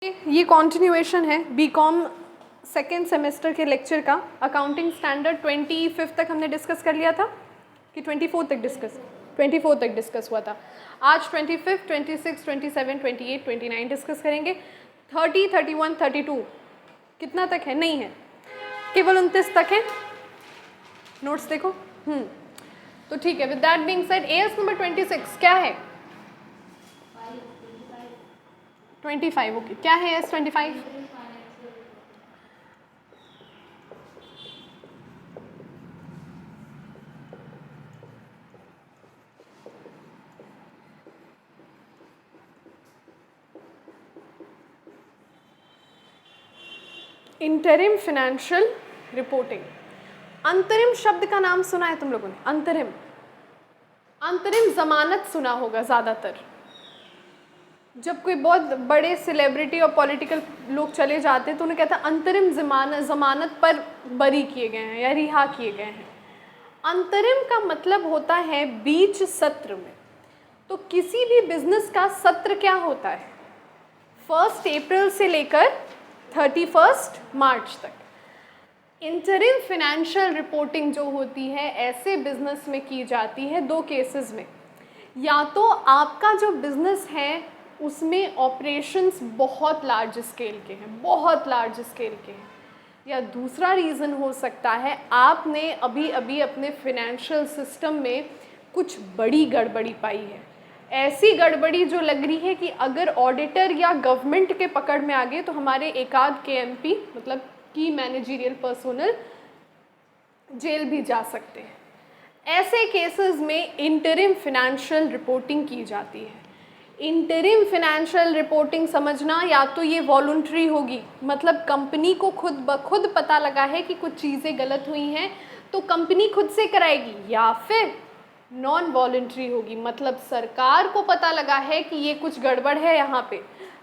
ये कॉन्टिन्यूएशन है BCom second semester के लेक्चर का। अकाउंटिंग स्टैंडर्ड 25 तक हमने डिस्कस कर लिया था कि 24 तक डिस्कस हुआ था। आज 25, 26, 27, 28, 29 डिस्कस करेंगे। 30, 31, 32 कितना तक है? नहीं है, केवल 29 तक है। नोट्स देखो। तो ठीक है। With that being said, as number 26 क्या है? 25। ओके, क्या है एस 25? Interim financial reporting. अंतरिम शब्द का नाम सुना है तुम लोगों ने? अंतरिम जमानत सुना होगा ज़्यादातर। जब कोई बहुत बड़े सेलिब्रिटी और पॉलिटिकल लोग चले जाते हैं तो उन्हें कहता है अंतरिम जमानत पर बरी किए गए हैं या रिहा किए गए हैं। अंतरिम का मतलब होता है बीच सत्र में। तो किसी भी बिजनेस का सत्र क्या होता है? 1 अप्रैल से लेकर 31 मार्च तक। इंटरिम फाइनेंशियल रिपोर्टिंग जो होती है ऐसे बिजनेस में की जाती है 2 केसेस में। या तो आपका जो बिजनेस है उसमें ऑपरेशंस बहुत लार्ज स्केल के हैं, या दूसरा रीज़न हो सकता है आपने अभी अभी अपने फाइनेंशियल सिस्टम में कुछ बड़ी गड़बड़ी पाई है। ऐसी गड़बड़ी जो लग रही है कि अगर ऑडिटर या गवर्नमेंट के पकड़ में आ गए तो हमारे एकाध KMP मतलब की मैनेजरियल पर्सोनल जेल भी जा सकते हैं। ऐसे केसेस में इंटरिम फाइनेंशियल रिपोर्टिंग की जाती है। इंटरिम फाइनेंशियल रिपोर्टिंग समझना, या तो ये वॉलंटरी होगी, मतलब कंपनी को खुद ब खुद पता लगा है कि कुछ चीज़ें गलत हुई हैं तो कंपनी खुद से कराएगी, या फिर नॉन वॉलंटरी होगी, मतलब सरकार को पता लगा है कि ये कुछ गड़बड़ है यहाँ पे,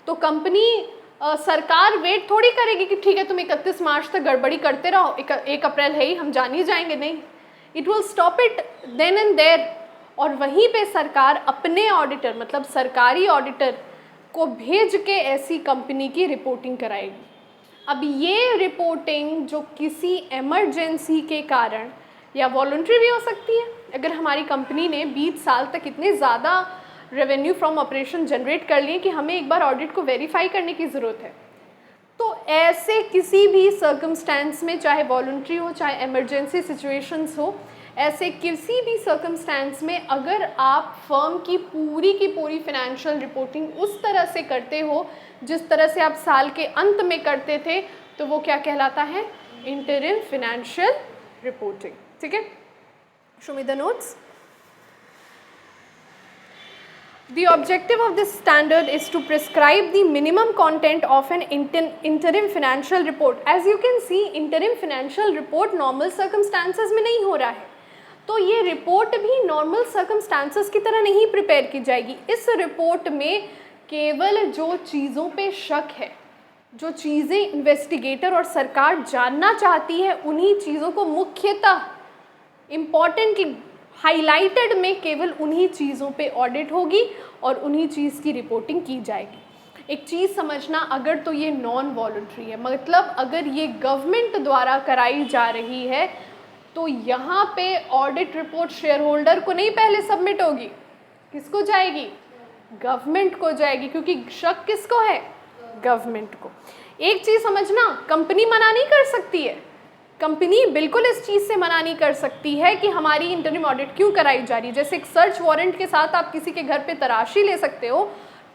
तो कंपनी सरकार वेट थोड़ी करेगी कि ठीक है तुम 31 मार्च तक गड़बड़ी करते रहो, 1 अप्रैल है ही, हम जान ही जाएंगे। नहीं, it will stop it then and there, और वहीं पे सरकार अपने ऑडिटर मतलब सरकारी ऑडिटर को भेज के ऐसी कंपनी की रिपोर्टिंग कराएगी। अब ये रिपोर्टिंग जो किसी इमरजेंसी के कारण या वॉलंटरी भी हो सकती है, अगर हमारी कंपनी ने 20 साल तक इतने ज़्यादा रेवेन्यू फ्रॉम ऑपरेशन जनरेट कर लिए कि हमें एक बार ऑडिट को वेरीफाई करने की ज़रूरत है, तो ऐसे किसी भी सर्कमस्टेंस में, चाहे वॉलंटरी हो चाहे इमरजेंसी सिचुएशंस हो, ऐसे किसी भी सर्कमस्टेंस में अगर आप फर्म की पूरी फाइनेंशियल रिपोर्टिंग उस तरह से करते हो जिस तरह से आप साल के अंत में करते थे, तो वो क्या कहलाता है? Interim financial reporting. ठीक है, show me the notes. The objective of this standard is to prescribe the minimum content of an interim financial report. As you can see, interim financial report normal circumstances में नहीं हो रहा है, तो ये report भी नॉर्मल सर्कमस्टांसेस की तरह नहीं प्रिपेयर की जाएगी। इस रिपोर्ट में केवल जो चीज़ों पे शक है, जो चीज़ें इन्वेस्टिगेटर और सरकार जानना चाहती है, उन्हीं चीज़ों को मुख्यतः इम्पॉर्टेंटली हाईलाइटेड में केवल उन्हीं चीज़ों पे ऑडिट होगी और उन्हीं चीज़ की रिपोर्टिंग की जाएगी। एक चीज़ समझना, अगर तो ये नॉन वॉलंटरी है, मतलब अगर ये गवर्नमेंट द्वारा कराई जा रही है, तो यहाँ पे ऑडिट रिपोर्ट शेयर होल्डर को नहीं पहले सबमिट होगी, किसको जाएगी? गवर्नमेंट को जाएगी, क्योंकि शक किसको है? गवर्नमेंट को। एक चीज़ समझना, कंपनी मना नहीं कर सकती है, कंपनी बिल्कुल इस चीज़ से मना नहीं कर सकती है कि हमारी इंटरिम ऑडिट क्यों कराई जा रही है। जैसे एक सर्च वारंट के साथ आप किसी के घर पे तलाशी ले सकते हो,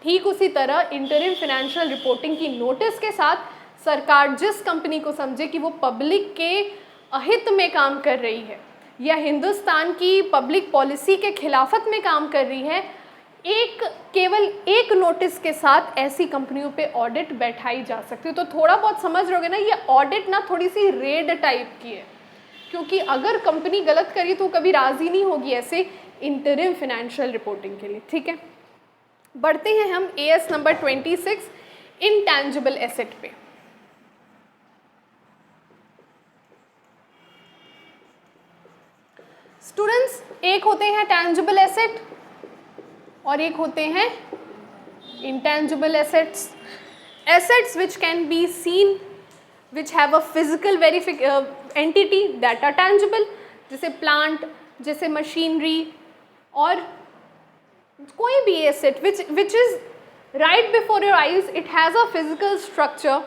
ठीक उसी तरह इंटरिम फाइनेंशियल रिपोर्टिंग की नोटिस के साथ सरकार जिस कंपनी को समझे कि वो पब्लिक के अहित में काम कर रही है या हिंदुस्तान की पब्लिक पॉलिसी के खिलाफत में काम कर रही है, केवल एक नोटिस के साथ ऐसी कंपनियों पे ऑडिट बैठाई जा सकती है। तो थोड़ा बहुत समझ रहोगे ना, ये ऑडिट ना थोड़ी सी रेड टाइप की है, क्योंकि अगर कंपनी गलत करी तो कभी राज़ी नहीं होगी ऐसे इंटरिम फाइनेंशियल रिपोर्टिंग के लिए। ठीक है, बढ़ते हैं हम एएस नंबर 26 इनटैंजिबल एसेट पे। स्टूडेंट्स, एक होते हैं टैंजिबल एसेट और एक होते हैं intangible assets. assets which can be seen, which have a physical entity that are tangible, जैसे प्लांट, जैसे मशीनरी, और कोई भी asset which is right before your eyes, it has a physical structure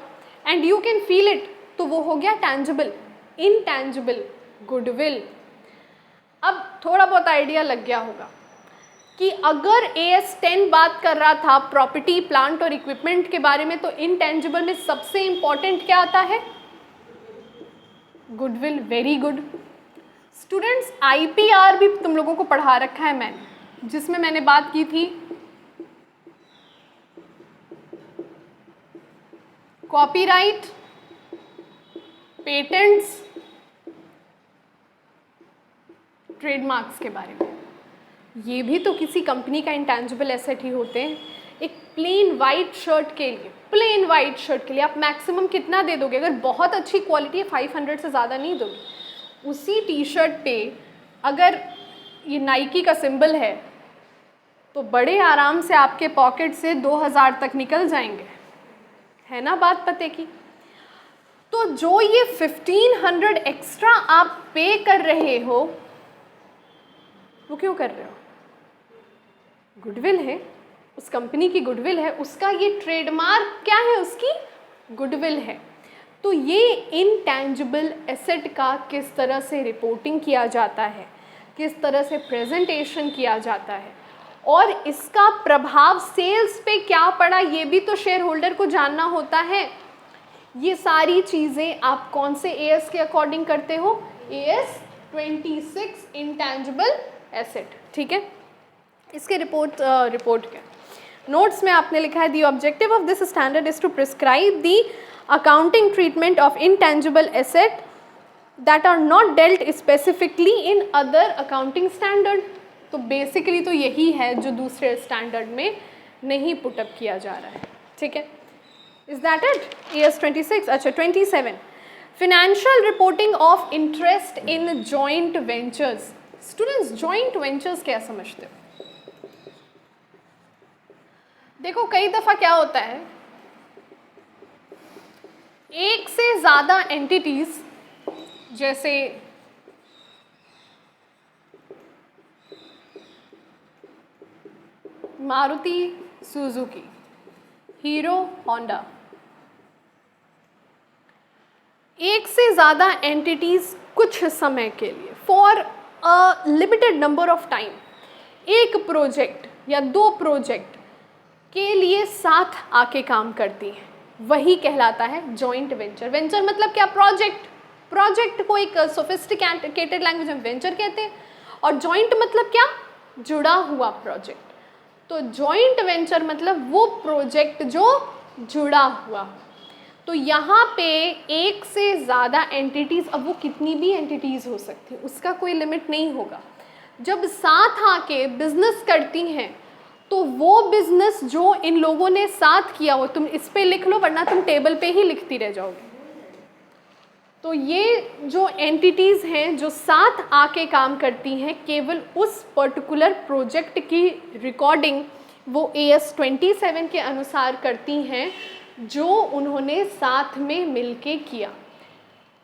and you can feel it, तो वो हो गया tangible. Intangible, goodwill. अब थोड़ा बहुत आइडिया लग गया होगा कि अगर AS10 बात कर रहा था प्रॉपर्टी, प्लांट और इक्विपमेंट के बारे में, तो इनटेंजिबल में सबसे इंपॉर्टेंट क्या आता है? Goodwill. Very good students. IPR भी तुम लोगों को पढ़ा रखा है मैंने, जिसमें मैंने बात की थी कॉपीराइट, पेटेंट्स, ट्रेडमार्क्स के बारे में. ये भी तो किसी कंपनी का इंटेंजिबल एसेट ही होते हैं. एक प्लेन वाइट शर्ट के लिए आप मैक्सिमम कितना दे दोगे? अगर बहुत अच्छी क्वालिटी है 500 से ज़्यादा नहीं दोगे. उसी टी शर्ट पे अगर ये नाइकी का सिंबल है तो बड़े आराम से आपके पॉकेट से 2000 तक निकल जाएंगे, है ना बात पते की? तो जो ये 1500 एक्स्ट्रा आप पे कर रहे हो, वो क्यों कर रहे हो? गुडविल है, उस कंपनी की गुडविल है, उसका ये ट्रेडमार्क क्या है? उसकी गुडविल है. तो ये इनटैंजिबल एसेट का किस तरह से रिपोर्टिंग किया जाता है, किस तरह से प्रेजेंटेशन किया जाता है, और इसका प्रभाव सेल्स पे क्या पड़ा, ये भी तो शेयर होल्डर को जानना होता है. ये सारी चीज़ें आप कौन से AS के अकॉर्डिंग करते हो? AS 26 intangible asset. ठीक है, इसके रिपोर्ट के नोट्स में आपने लिखा है the objective of this standard is to prescribe the accounting treatment of intangible asset that are not dealt specifically in other accounting standard. तो बेसिकली तो यही है जो दूसरे स्टैंडर्ड में नहीं पुटअप किया जा रहा है. ठीक है, इज दैट इट? AS 26. अच्छा, 27 financial reporting of interest in joint ventures. Students, joint ventures क्या समझते हो? देखो, कई दफ़ा क्या होता है, एक से ज़्यादा एंटिटीज, जैसे मारुति सुजुकी, हीरो होंडा, एक से ज़्यादा एंटिटीज कुछ समय के लिए, for a limited number of time, एक प्रोजेक्ट या 2 प्रोजेक्ट के लिए साथ आके काम करती हैं, वही कहलाता है जॉइंट वेंचर. वेंचर मतलब क्या? प्रोजेक्ट को एक सोफिस्टिकेटेड लैंग्वेज में वेंचर कहते हैं. और जॉइंट मतलब क्या? जुड़ा हुआ प्रोजेक्ट. तो जॉइंट वेंचर मतलब वो प्रोजेक्ट जो जुड़ा हुआ. तो यहाँ पे एक से ज़्यादा एंटिटीज़, अब वो कितनी भी एंटिटीज़ हो सकती हैं, उसका कोई लिमिट नहीं होगा, जब साथ आके बिजनेस करती हैं, तो वो बिजनेस जो इन लोगों ने साथ किया हो, तुम इस पे लिख लो वरना तुम टेबल पे ही लिखती रह जाओगे. तो ये जो एंटिटीज़ हैं जो साथ आके काम करती हैं, केवल उस पर्टिकुलर प्रोजेक्ट की रिकॉर्डिंग वो AS 27 के अनुसार करती हैं जो उन्होंने साथ में मिलके किया.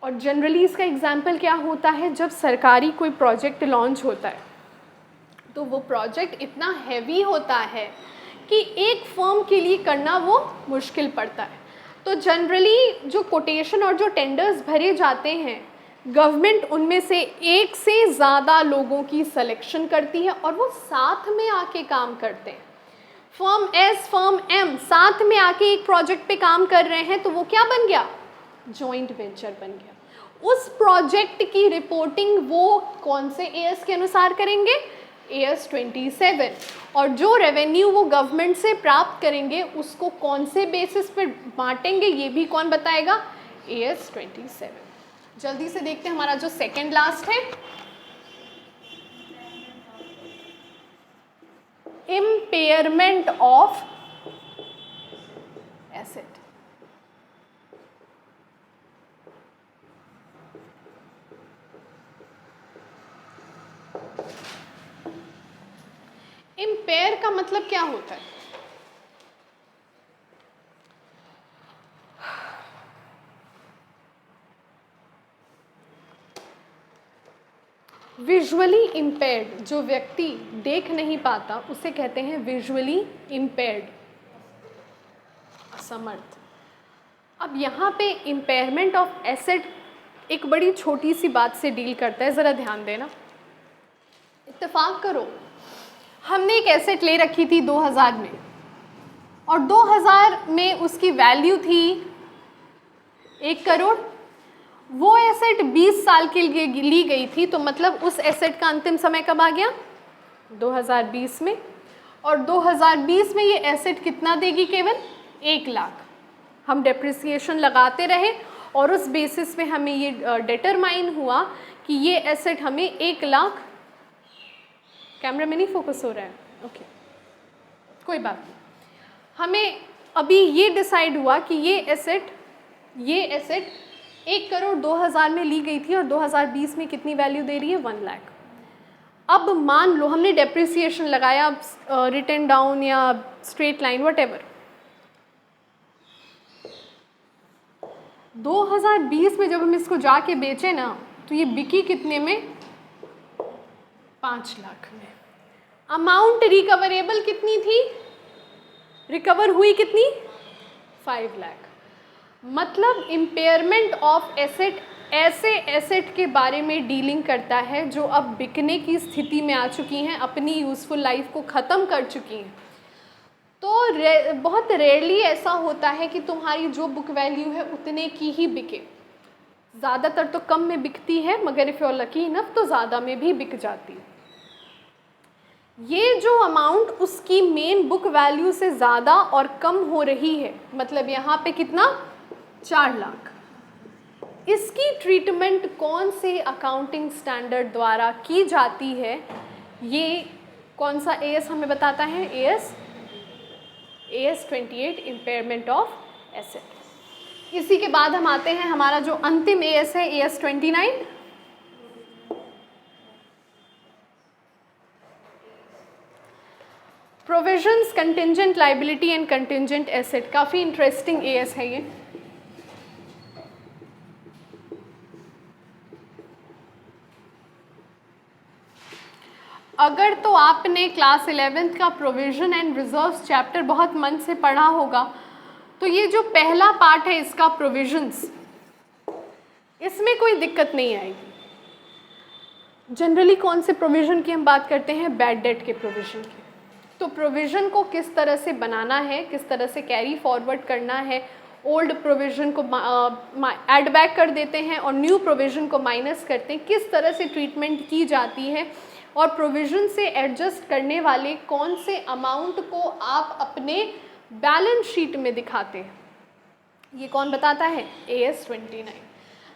और जनरली इसका एग्जाम्पल क्या होता है? जब सरकारी कोई प्रोजेक्ट लॉन्च होता है तो वो प्रोजेक्ट इतना हैवी होता है कि एक फर्म के लिए करना वो मुश्किल पड़ता है. तो जनरली जो कोटेशन और जो टेंडर्स भरे जाते हैं, गवर्नमेंट उनमें से एक से ज़्यादा लोगों की सिलेक्शन करती है और वो साथ में आके काम करते हैं. फर्म S, फर्म M साथ में आके एक प्रोजेक्ट पे काम कर रहे हैं, तो वो क्या बन गया? जॉइंट वेंचर बन गया. उस प्रोजेक्ट की रिपोर्टिंग वो कौन से AS के अनुसार करेंगे? AS 27. और जो रेवेन्यू वो गवर्नमेंट से प्राप्त करेंगे उसको कौन से बेसिस पे बांटेंगे, ये भी कौन बताएगा? AS 27. जल्दी से देखते हैं हमारा जो सेकेंड लास्ट है, इम्पेयरमेंट ऑफ एसेट. इम्पेयर का मतलब क्या होता है? विजुअली इम्पेयर्ड, जो व्यक्ति देख नहीं पाता उसे कहते हैं विजुअली इम्पेयर्ड, असमर्थ। अब यहाँ पे इम्पेयरमेंट ऑफ एसेट एक बड़ी छोटी सी बात से डील करता है, ज़रा ध्यान देना। इत्तेफाक करो, हमने एक एसेट ले रखी थी 2000 में और 2000 में उसकी वैल्यू थी 1 करोड़। वो एसेट 20 साल के लिए ली गई थी, तो मतलब उस एसेट का अंतिम समय कब आ गया? 2020 में। और 2020 में ये एसेट कितना देगी? केवल 1 लाख। हम डेप्रिसिएशन लगाते रहे और उस बेसिस पे हमें ये डिटरमाइन हुआ कि ये एसेट हमें 1 लाख, कैमरा में नहीं फोकस हो रहा है, ओके कोई बात नहीं, हमें अभी ये डिसाइड हुआ कि ये एसेट 1 करोड़ 2000 में ली गई थी और 2020 में कितनी वैल्यू दे रही है? 1 लाख। अब मान लो हमने डेप्रिसिएशन लगाया, रिटर्न डाउन या स्ट्रेट लाइन व्हाटएवर, 2020 में जब हम इसको जाके बेचे ना तो ये बिकी कितने में? 5 लाख में। अमाउंट रिकवरेबल कितनी थी? रिकवर हुई कितनी? 5 लाख। मतलब इम्पेयरमेंट ऑफ एसेट ऐसे एसेट के बारे में डीलिंग करता है जो अब बिकने की स्थिति में आ चुकी हैं, अपनी यूज़फुल लाइफ को ख़त्म कर चुकी हैं। तो बहुत रेयरली ऐसा होता है कि तुम्हारी जो बुक वैल्यू है उतने की ही बिके, ज़्यादातर तो कम में बिकती है, मगर if you are lucky enough तो ज़्यादा में भी बिक जाती है। ये जो अमाउंट उसकी मेन बुक वैल्यू से ज़्यादा और कम हो रही है, मतलब यहाँ पे कितना? 4 लाख। इसकी ट्रीटमेंट कौन से अकाउंटिंग स्टैंडर्ड द्वारा की जाती है? ये कौन सा एएस हमें बताता है? As 28 impairment of asset. इसी के बाद हम आते हैं, हमारा जो अंतिम एएस है as 29। Provisions, contingent liability and contingent asset, काफ़ी इंटरेस्टिंग एएस है ये। अगर तो आपने क्लास 11th का प्रोविजन एंड रिजर्व्स चैप्टर बहुत मन से पढ़ा होगा तो ये जो पहला पार्ट है इसका प्रोविजंस, इसमें कोई दिक्कत नहीं आएगी। जनरली कौन से प्रोविजन की हम बात करते हैं? बैड डेट के प्रोविजन की। तो प्रोविजन को किस तरह से बनाना है, किस तरह से कैरी फॉरवर्ड करना है, ओल्ड प्रोविजन को ऐड बैक कर देते हैं और न्यू प्रोविजन को माइनस करते हैं, किस तरह से ट्रीटमेंट की जाती है और प्रोविजन से एडजस्ट करने वाले कौन से अमाउंट को आप अपने बैलेंस शीट में दिखाते हैं, ये कौन बताता है? एएस 29।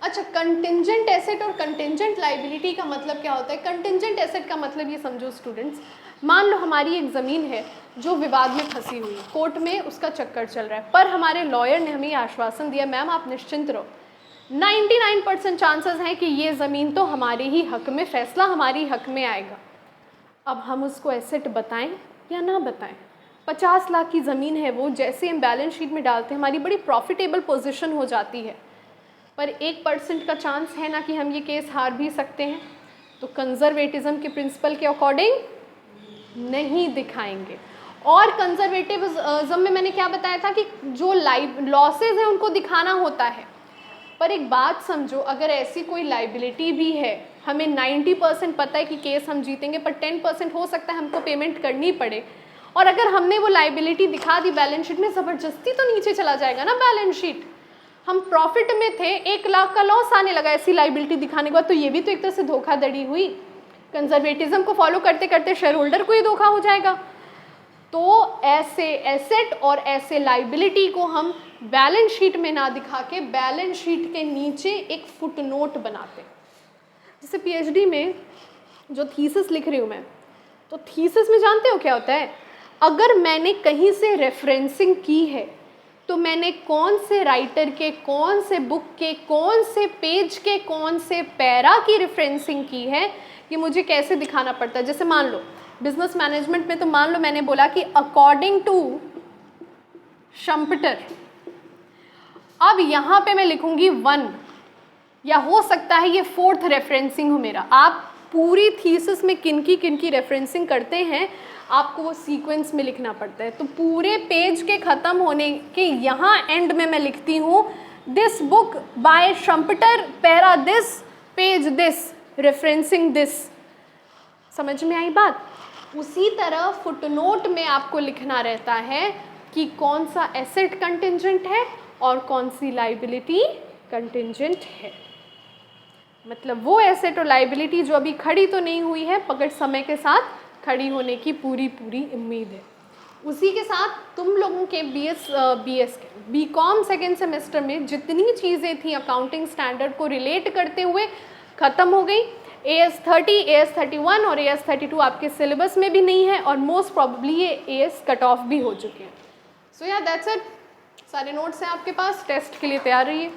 अच्छा, कंटिंजेंट एसेट और कंटिंजेंट लाइबिलिटी का मतलब क्या होता है? कंटिंजेंट एसेट का मतलब ये समझो स्टूडेंट्स, मान लो हमारी एक ज़मीन है जो विवाद में फंसी हुई है, कोर्ट में उसका चक्कर चल रहा है, पर हमारे लॉयर ने हमें आश्वासन दिया मैम आप निश्चिंत रहो, 99% चांसेस हैं कि ये ज़मीन तो हमारे ही हक में, फैसला हमारी हक में आएगा। अब हम उसको एसेट बताएं या ना बताएं? 50 लाख की ज़मीन है वो, जैसे हम बैलेंस शीट में डालते हैं हमारी बड़ी प्रॉफिटेबल पोजीशन हो जाती है, पर 1% का चांस है ना कि हम ये केस हार भी सकते हैं। तो कंजर्वेटिज्म के प्रिंसिपल के अकॉर्डिंग नहीं दिखाएंगे। और कंजर्वेटिज्म में मैंने क्या बताया था कि जो लॉसेज हैं उनको दिखाना होता है, पर एक बात समझो, अगर ऐसी कोई लाइबिलिटी भी है, हमें 90% पता है कि केस हम जीतेंगे, पर 10% हो सकता है हमको पेमेंट करनी पड़े, और अगर हमने वो लाइबिलिटी दिखा दी बैलेंस शीट में, ज़बरदस्ती तो नीचे चला जाएगा ना बैलेंस शीट। हम प्रॉफिट में थे, 1 लाख का लॉस आने लगा ऐसी लाइबिलिटी दिखाने के बाद, तो ये भी तो एक तरह से धोखाधड़ी हुई। कंजर्वेटिज्म को फॉलो करते करते शेयर होल्डर को ही धोखा हो जाएगा। तो ऐसे एसेट और ऐसे लाइबिलिटी को हम बैलेंस शीट में ना दिखा के बैलेंस शीट के नीचे एक फुटनोट बनाते हैं। जैसे पीएचडी में जो थीसिस लिख रही हूँ मैं, तो थीसिस में जानते हो क्या होता है? अगर मैंने कहीं से रेफरेंसिंग की है तो मैंने कौन से राइटर के, कौन से बुक के, कौन से पेज के, कौन से पैरा की रेफरेंसिंग की है, ये मुझे कैसे दिखाना पड़ता है। जैसे मान लो बिजनेस मैनेजमेंट में, तो मान लो मैंने बोला कि अकॉर्डिंग टू शम्पटर, अब यहाँ पे मैं लिखूंगी 1, या हो सकता है ये 4th रेफरेंसिंग हो मेरा। आप पूरी थीसिस में किन की रेफरेंसिंग करते हैं आपको वो सीक्वेंस में लिखना पड़ता है। तो पूरे पेज के ख़त्म होने के यहाँ एंड में मैं लिखती हूँ दिस बुक बाय श्रम्पेटर para this page this referencing this. समझ में आई बात? उसी तरह फुटनोट में आपको लिखना रहता है कि कौन सा एसेट कंटिंजेंट है और कौन सी लाइबिलिटी कंटिंजेंट है। मतलब वो एसेट और लाइबिलिटी जो अभी खड़ी तो नहीं हुई है मगर समय के साथ खड़ी होने की पूरी उम्मीद है। उसी के साथ तुम लोगों के बीकॉम सेकेंड सेमेस्टर में जितनी चीज़ें थी अकाउंटिंग स्टैंडर्ड को रिलेट करते हुए ख़त्म हो गई। AS30, AS31 और AS32 आपके सिलेबस में भी नहीं है और मोस्ट प्रॉब्ली ये AS कट ऑफ भी हो चुके हैं। सो या दैट्स इट। सारे नोट्स हैं आपके पास, टेस्ट के लिए तैयार रहिए।